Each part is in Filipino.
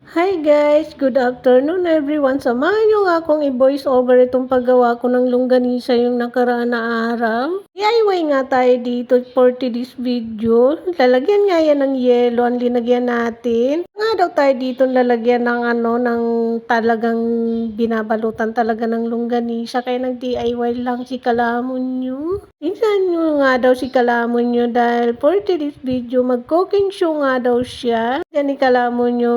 Hi guys! Good afternoon everyone. Samahan niyo nga akong i-voice over itong paggawa ko ng longganisa yung nakaraan na araw. DIY nga tayo dito for today's video. Lalagyan nga yan ng yelo ang linagyan natin. Nga daw tayo dito lalagyan ng talagang binabalutan talaga ng longganisa. Kaya nag-DIY lang si Kalamon nyo. Tingnan nyo nga daw si Kalamon nyo dahil for today's video mag-cooking show nga daw siya. Yan ni Kalamon nyo.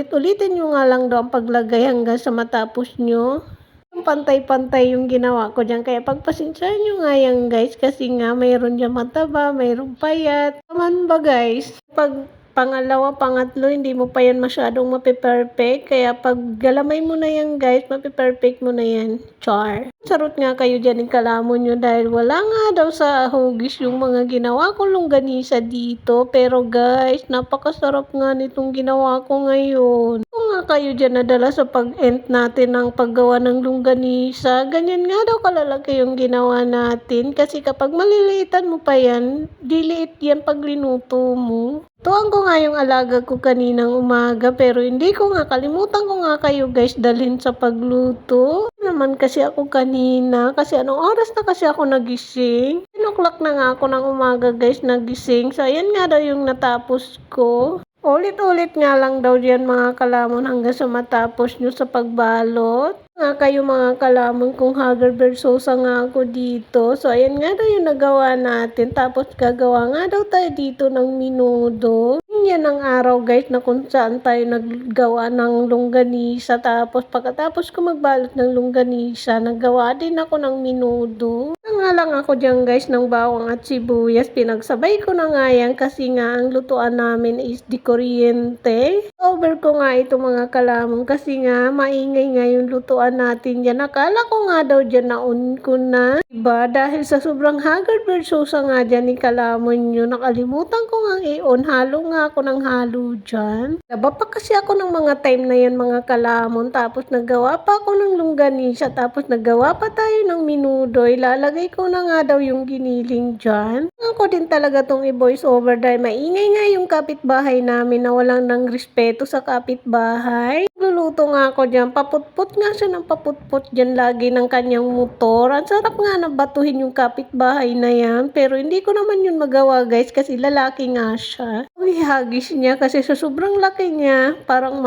Ulitin nyo nga lang daw ang paglagay hanggang sa matapos nyo. Pantay-pantay yung ginawa ko dyan. Kaya pagpasensyahan nyo nga yan guys. Kasi nga mayroon dyan mataba, mayroon payat. Naman ba guys? Pag pangalawa, pangatlo, hindi mo pa yan masyadong mapiperfect. Kaya pag galamay mo na yan guys, mapiperfect mo na yan. Char. Sarot nga kayo dyan ng Kalamon nyo dahil wala nga daw sa hugis yung mga ginawa kong longganisa dito. Pero guys, napakasarap nga nitong ginawa ko ngayon. Kung nga kayo dyan nadala sa pag-end natin ng paggawa ng longganisa, ganyan nga daw kalalaki yung ginawa natin. Kasi kapag maliliitan mo pa yan, diliit yan pag linuto mo. Tuwang ko nga yung alaga ko kaninang umaga pero hindi ko nga kalimutan ko nga kayo guys dalhin sa pagluto. Naman kasi ako kanina kasi anong oras na kasi ako nagising. 10 o'clock na nga ako ng umaga guys nagising. So ayan nga daw yung natapos ko. Ulit-ulit nga lang daw diyan mga Kalamon hanggang sa matapos nyo sa pagbalot. Nga kayo mga Kalamon kung Hagerberg Sosa nga ako dito. So ayan nga daw yung nagawa natin. Tapos gagawa nga daw tayo dito ng minudo. Yan ang araw guys na kung saan tayo naggawa ng longganisa. Tapos pagkatapos ko magbalot ng longganisa, naggawa din ako ng minudo. Nga lang ako dyan guys ng bawang at sibuyas. Pinagsabay ko na nga yan kasi nga ang lutuan namin is di kuryente. Over ko nga ito mga Kalamon kasi nga maingay nga yung lutuan natin dyan. Akala ko nga daw dyan na-on ko na. Diba? Dahil sa sobrang Hagerberg Sosa nga dyan ni Kalamon nyo. Nakalimutan ko nga i-on. Halo nga ako ng halo dyan. Diba pa kasi ako ng mga time na yan mga Kalamon. Tapos naggawa pa ako ng longganisa. Tapos naggawa pa tayo ng minudo. Ilalagay ko na nga daw yung giniling dyan. Ako din talaga tong i-voice over dahil maingay nga yung kapitbahay namin na walang nang respeto sa kapitbahay. Luluto nga ako dyan. Paputput nga siya ng paputput dyan lagi ng kanyang motor. Ang sarap nga na batuhin yung kapitbahay na yan. Pero hindi ko naman yun magawa guys kasi lalaki nga siya. Uy, hagis niya kasi sa sobrang laki niya. Parang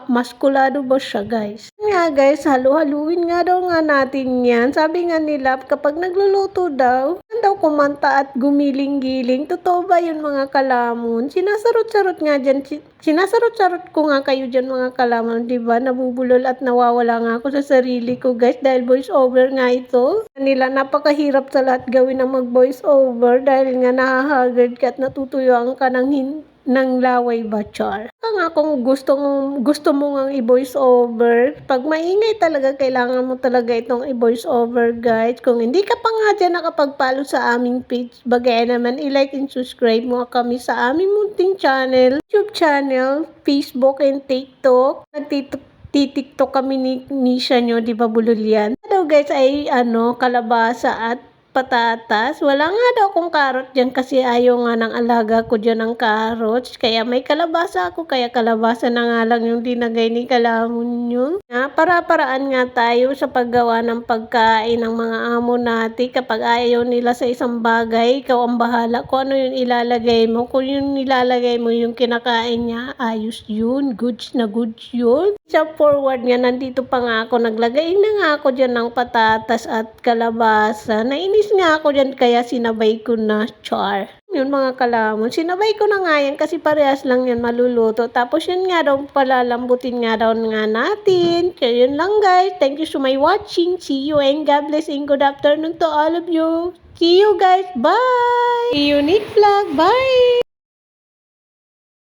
maskulado ba siya guys. Nga guys, halu-haluin nga daw nga natin yan. Sabi nga nila kapag nagluluto daw, daw kumanta at gumiling-giling. Totoo ba yun mga Kalamon? Sinasarot-sarot nga dyan. Sinasarot-sarot ko nga kayo dyan mga Kalamon. Diba? Nabubulol at nawawala nga ako sa sarili ko guys. Dahil voice over nga ito. Nila napakahirap sa lahat gawin na mag voice over. Dahil nga nahahagard ka at natutuyuan ka ng laway ba, char? Nga kung gusto mo nga i-voice over, pag maingay talaga, kailangan mo talaga itong i-voice over, guys. Kung hindi ka pa nga dyan nakapag-follow sa aming page, bagay naman, i-like and subscribe mo kami sa aming munting channel, YouTube channel, Facebook and TikTok. Titiktok kami ni Nisha nyo, di ba bulol yan? Daw guys ay kalabasa at patatas. Wala nga daw akong carrot dyan kasi ayaw nga ng alaga ko dyan ng carrots. Kaya may kalabasa ako. Kaya kalabasa na nga lang yung dinagay ni Kalamon nyo. Para-paraan nga tayo sa paggawa ng pagkain ng mga amo natin. Kapag ayaw nila sa isang bagay, ikaw ang bahala kung ano yung ilalagay mo. Kung yung ilalagay mo yung kinakain niya, ayos yun. Goods na goods yun. Sa forward nga, nandito pa nga ako. Naglagay na nga ako dyan ng patatas at kalabasa. Nainis nga ako dyan kaya sinabay ko na, char. Yun mga Kalamon, sinabay ko na nga yan kasi parehas lang yan maluluto. Tapos yun nga daw, palalambutin nga daw nga natin. Kaya yun lang guys. Thank you so much watching. See you and God bless and good afternoon to all of you. See you guys. Bye! Unique vlog. Bye!